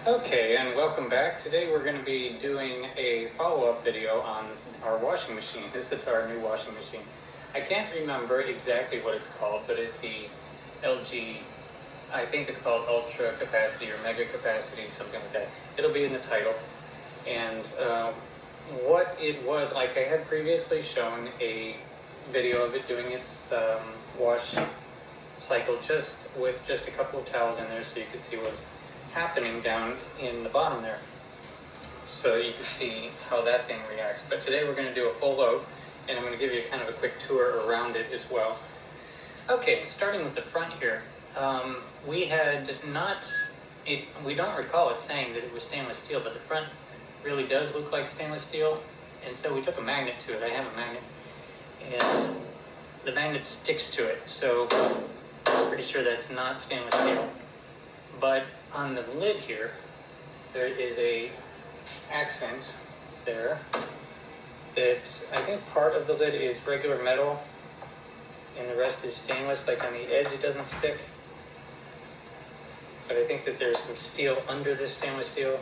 Okay, and welcome back. Today we're going to be doing a follow-up video on our washing machine. This is our new washing machine. I can't remember exactly what it's called, but it's the LG, I think it's called Ultra Capacity or Mega Capacity, something like that. It'll be in the title. And what it was, like I had previously shown a video of it doing its wash cycle with just a couple of towels in there so you could see what's happening down in the bottom there, so you can see how that thing reacts. But today we're going to do a full load, and I'm going to give you kind of a quick tour around it as well. Okay, starting with the front here, we don't recall it saying that it was stainless steel, but the front really does look like stainless steel, and so we took a magnet to it. I have a magnet, and the magnet sticks to it, so I'm pretty sure that's not stainless steel. But on the lid here, there is a accent there that I think part of the lid is regular metal and the rest is stainless. Like on the edge it doesn't stick, but I think that there's some steel under this stainless steel.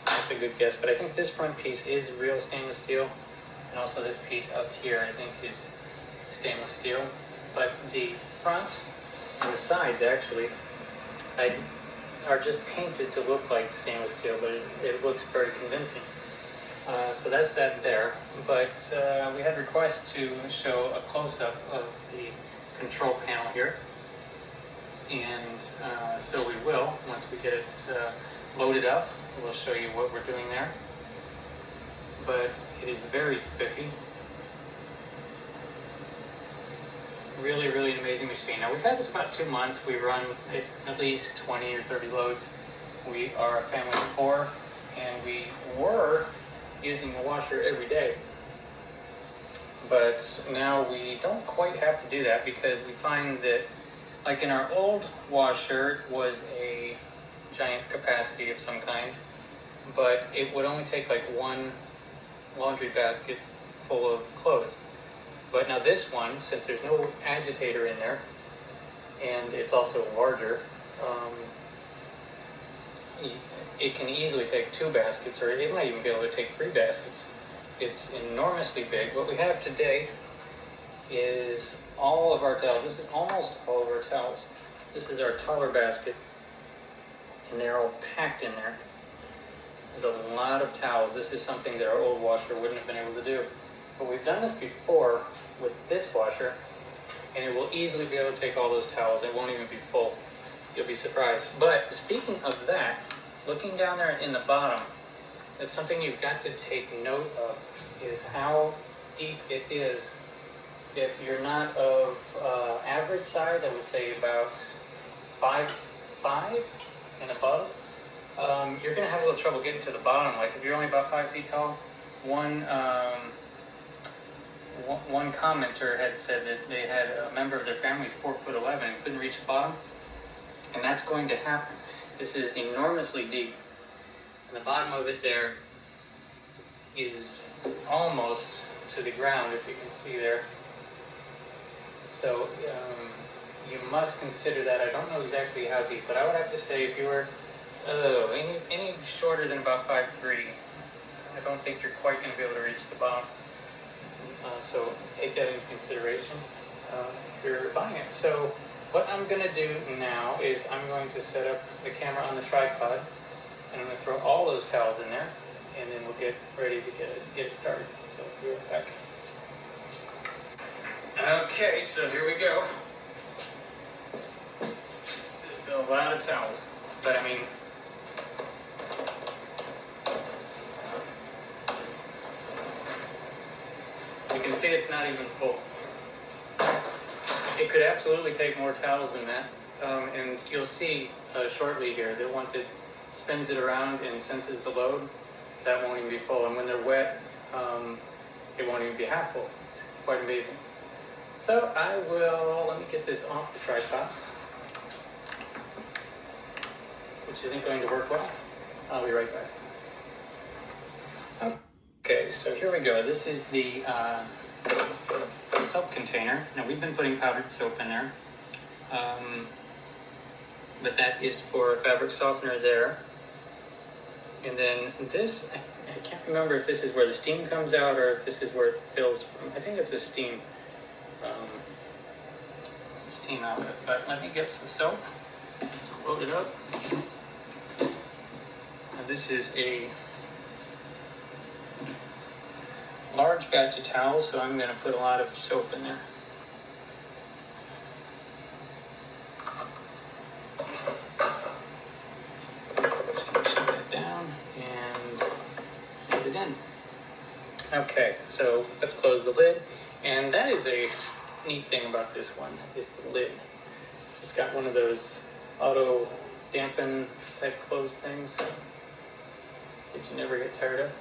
That's a good guess, but I think this front piece is real stainless steel, and also this piece up here I think is stainless steel. But the front and the sides actually are just painted to look like stainless steel, but it looks very convincing. So that's that there. But we had requests to show a close-up of the control panel here, and so we will. Once we get it loaded up, we'll show you what we're doing there. But it is very spiffy. Really, really an amazing machine. Now, we've had this about 2 months. We run at least 20 or 30 loads. We are a family of 4, and we were using the washer every day. But now we don't quite have to do that, because we find that, like in our old washer, it was a giant capacity of some kind, but it would only take like one laundry basket full of clothes. But now this one, since there's no agitator in there, and it's also larger, it can easily take 2 baskets, or it might even be able to take 3 baskets. It's enormously big. What we have today is all of our towels. This is almost all of our towels. This is our taller basket, and they're all packed in there. There's a lot of towels. This is something that our old washer wouldn't have been able to do. But we've done this before with this washer, and it will easily be able to take all those towels. It won't even be full. You'll be surprised. But speaking of that, looking down there in the bottom, it's something you've got to take note of, is how deep it is. If you're not of average size, I would say about 5'5" and above, you're going to have a little trouble getting to the bottom. Like if you're only about 5 feet tall, one commenter had said that they had a member of their family who's 4'11" and couldn't reach the bottom, and that's going to happen. This is enormously deep, and the bottom of it there is almost to the ground, if you can see there. So you must consider that. I don't know exactly how deep, but I would have to say if you were any shorter than about 5'3", I don't think you're quite going to be able to reach the bottom. So take that into consideration if you're buying it. So what I'm going to do now is I'm going to set up the camera on the tripod, and I'm going to throw all those towels in there, and then we'll get ready to get it started. So I'll be right back. Okay, so here we go. This is a lot of towels, but I mean, you can see it's not even full. It could absolutely take more towels than that, and you'll see shortly here that once it spins it around and senses the load, that won't even be full, and when they're wet, it won't even be half full. It's quite amazing. So let me get this off the tripod, which isn't going to work well. I'll be right back. Okay, so here we go. This is the soap container. Now we've been putting powdered soap in there. but that is for fabric softener there. And then this, I can't remember if this is where the steam comes out or if this is where it fills from. I think it's a steam outlet. But let me get some soap, load it up. Now this is a large batch of towels, so I'm going to put a lot of soap in there. Just push that down and send it in. Okay, so let's close the lid. And that is a neat thing about this one, is the lid. It's got one of those auto dampen type close things that you never get tired of.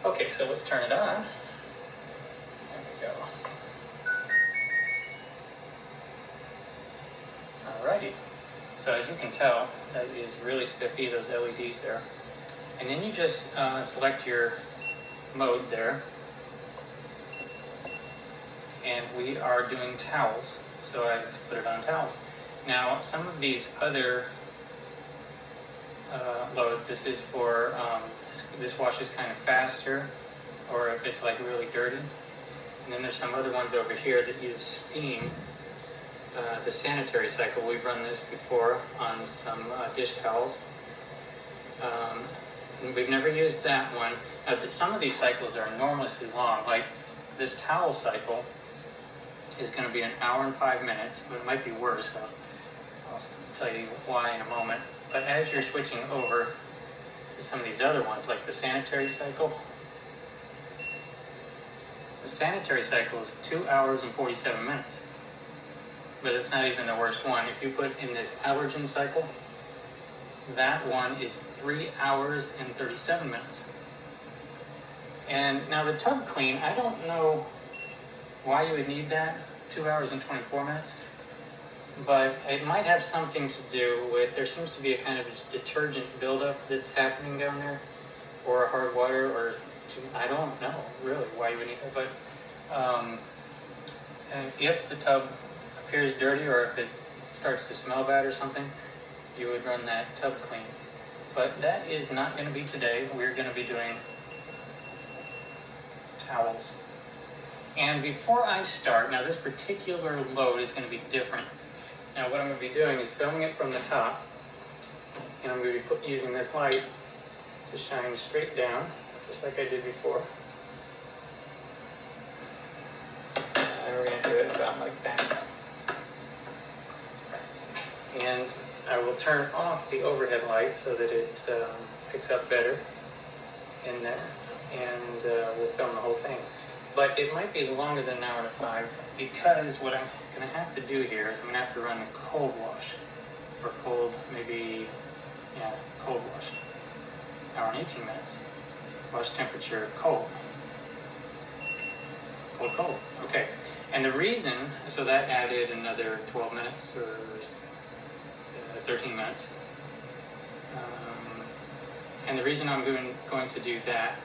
Okay, so let's turn it on. There we go. Alrighty. So as you can tell, that is really spiffy, those LEDs there. And then you just select your mode there. And we are doing towels, so I've put it on towels. Now, some of these other loads, this is for, this washes kind of faster, or if it's like really dirty. And then there's some other ones over here that use steam. The sanitary cycle, we've run this before on some dish towels. And we've never used that one. Now, some of these cycles are enormously long, like this towel cycle is going to be 1 hour and 5 minutes, but it might be worse. I'll tell you why in a moment. But as you're switching over to some of these other ones, like the sanitary cycle, the sanitary cycle is 2 hours and 47 minutes. But it's not even the worst one. If you put in this allergen cycle, that one is 3 hours and 37 minutes. And now the tub clean, I don't know why you would need that, 2 hours and 24 minutes. But it might have something to do with, there seems to be a kind of a detergent buildup that's happening down there, or hard water, or I don't know really why you would need that. But and if the tub appears dirty, or if it starts to smell bad or something, you would run that tub clean. But that is not going to be today. We're going to be doing towels. And before I start, now this particular load is going to be different. Now what I'm going to be doing is filming it from the top, and I'm going to be using this light to shine straight down, just like I did before. And we're going to do it about like that. And I will turn off the overhead light so that it picks up better in there, and we'll film the whole thing. But it might be longer than 1 hour and 5, because what I'm going to have to do here is I'm going to have to run the cold wash, or cold wash, 1 hour and 18 minutes. Wash temperature cold. Cold. Okay. And the reason, so that added another 12 minutes or 13 minutes. And the reason I'm going to do that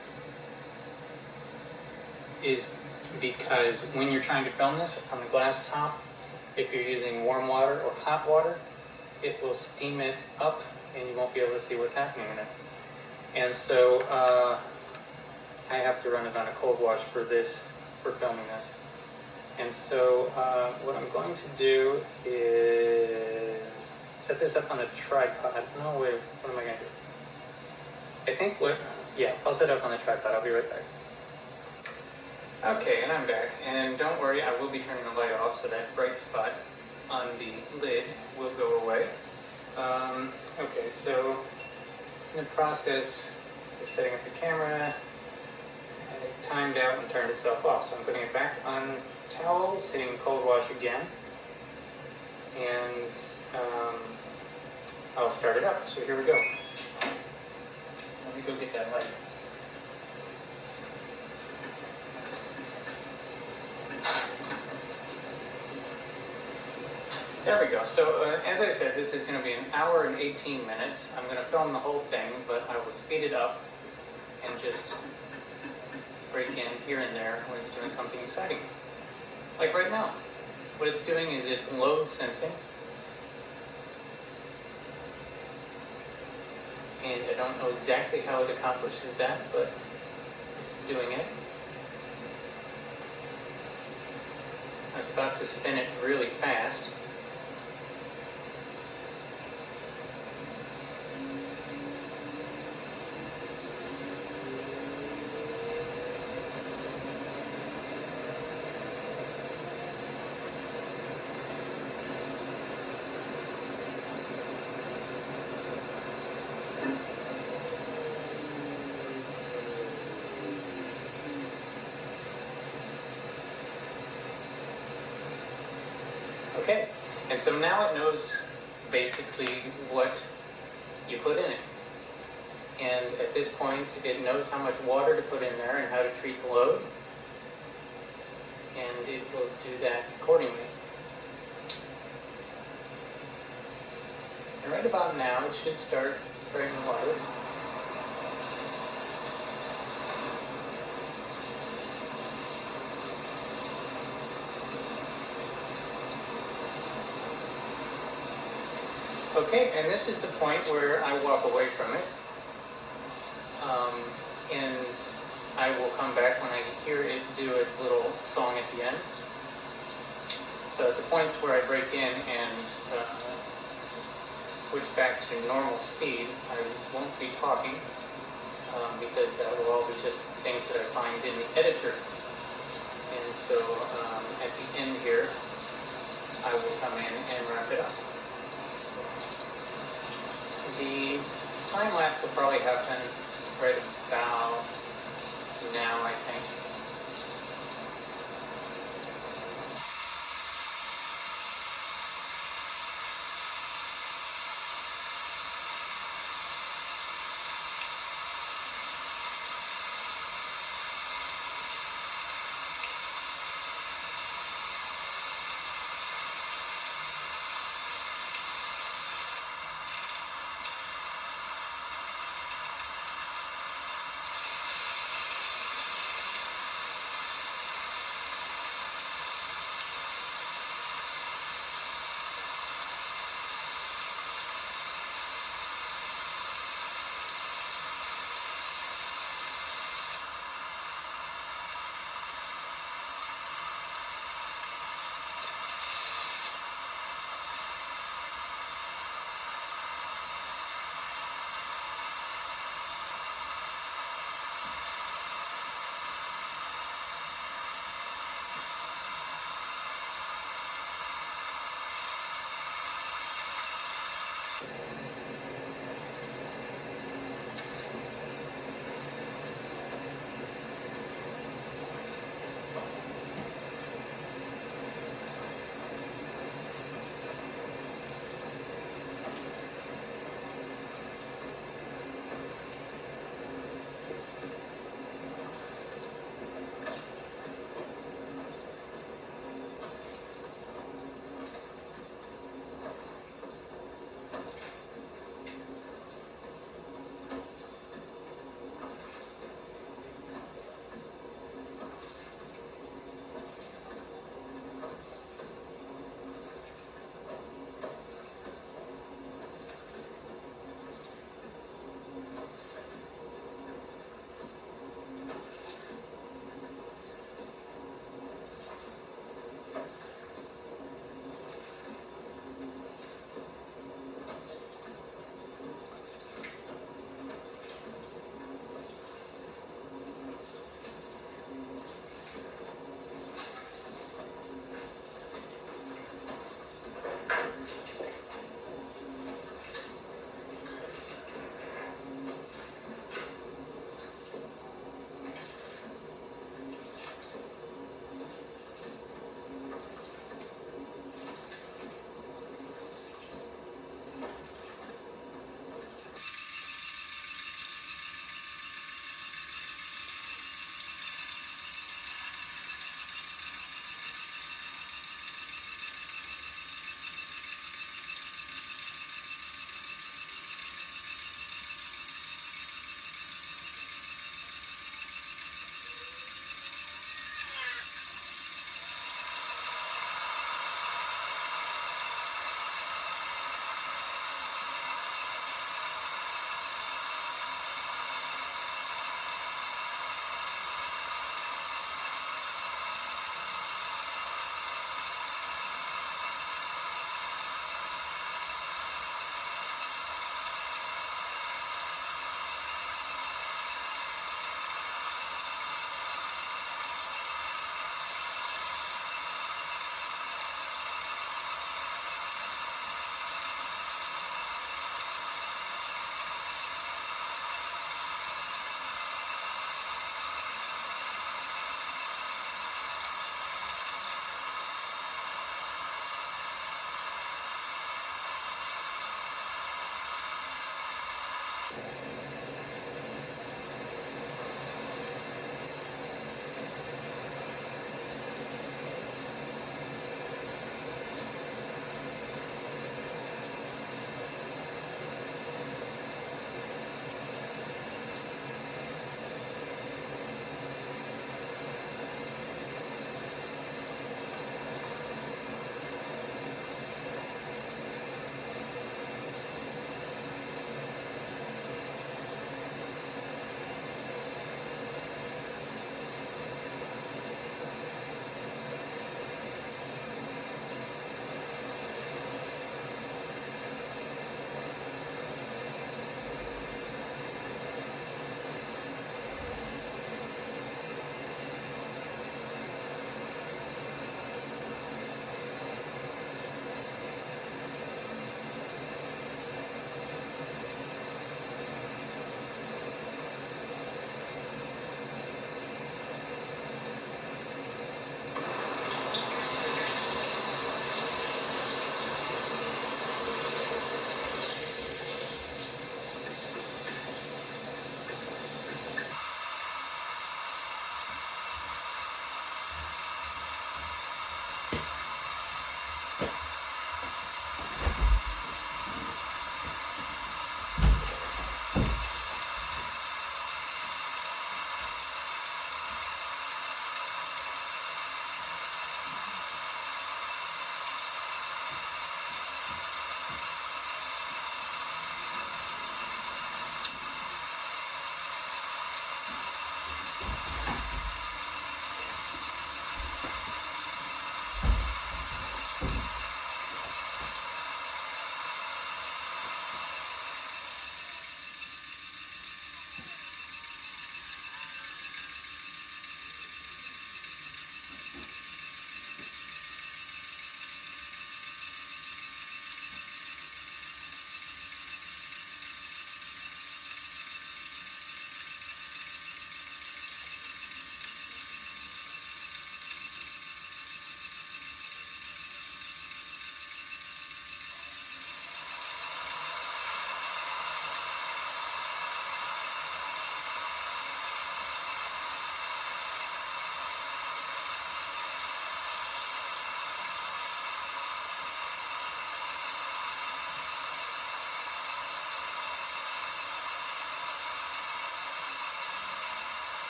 is because when you're trying to film this on the glass top, if you're using warm water or hot water, it will steam it up and you won't be able to see what's happening in it. And so I have to run it on a cold wash for filming this. And so what I'm going to do is set this up on the tripod. No, wait, what am I going to do? I'll set it up on the tripod. I'll be right back. Okay, and I'm back. And don't worry, I will be turning the light off, so that bright spot on the lid will go away. Okay, so in the process of setting up the camera, it timed out and turned itself off. So I'm putting it back on towels, hitting cold wash again, and I'll start it up. So here we go. Let me go get that light. There we go. So as I said, this is going to be 1 hour and 18 minutes. I'm going to film the whole thing, but I will speed it up and just break in here and there when it's doing something exciting. Like right now. What it's doing is it's load sensing. and I don't know exactly how it accomplishes that, but it's doing it. I was about to spin it really fast. Okay, and so now it knows basically what you put in it. And at this point, it knows how much water to put in there and how to treat the load. And it will do that accordingly. And right about now, it should start spraying water. Okay, and this is the point where I walk away from it. And I will come back when I hear it do its little song at the end. So at the points where I break in and switch back to normal speed, I won't be talking because that will all be just things that I find in the editor. And so at the end here, I will come in and wrap it up. So the time lapse will probably happen right about now, I think.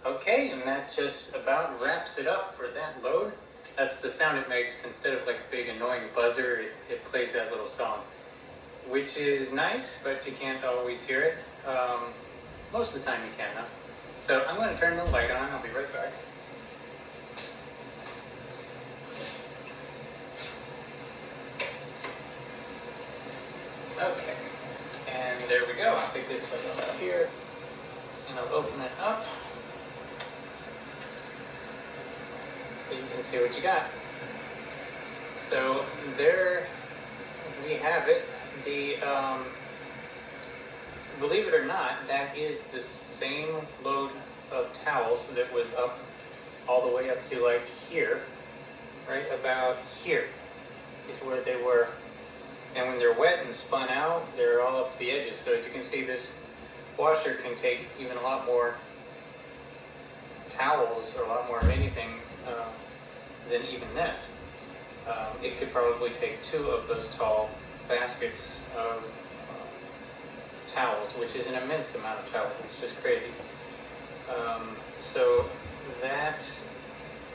Okay, and that just about wraps it up for that load. That's the sound it makes. Instead of like a big annoying buzzer, it plays that little song, which is nice, but you can't always hear it. Most of the time you can though. So I'm going to turn the light on. I'll be right back. Okay, and there we go. I'll take this one out here, and I'll open it up so you can see what you got. So there we have it. The believe it or not, that is the same load of towels that was up all the way up to like here, right about here is where they were. And when they're wet and spun out, they're all up to the edges. So as you can see, this washer can take even a lot more towels or a lot more of anything than even this. It could probably take 2 of those tall baskets of towels, which is an immense amount of towels. It's just crazy. So that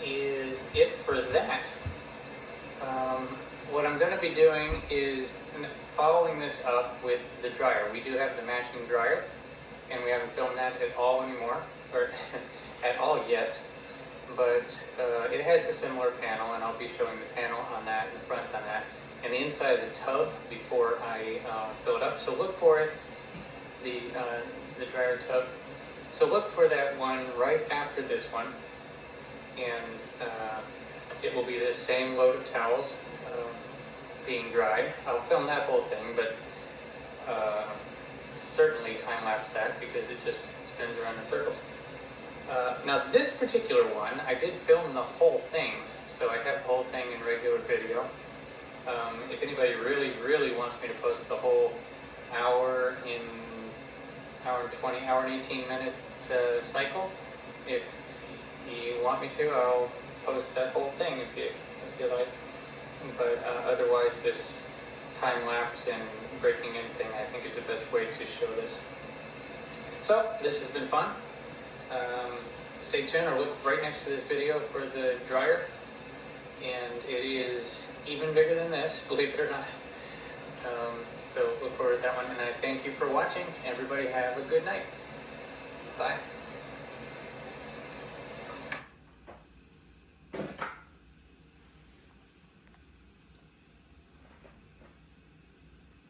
is it for that. What I'm going to be doing is following this up with the dryer. We do have the matching dryer, and we haven't filmed that at all anymore, or at all yet, but it has a similar panel, and I'll be showing the panel on that and the front on that, and the inside of the tub before I fill it up. So look for it, the dryer tub. So look for that one right after this one, and it will be this same load of towels being dried. I'll film that whole thing, but certainly time-lapse that because it just spins around in circles. Now this particular one, I did film the whole thing, so I have the whole thing in regular video. If anybody really wants me to post the whole hour and 18 minute cycle, if you want me to, I'll post that whole thing if you like. But otherwise, this time-lapse and breaking in thing, I think, is the best way to show this. So, this has been fun. Stay tuned, or look right next to this video for the dryer. And it is even bigger than this, believe it or not. So, look forward to that one. And I thank you for watching. Everybody have a good night. Bye.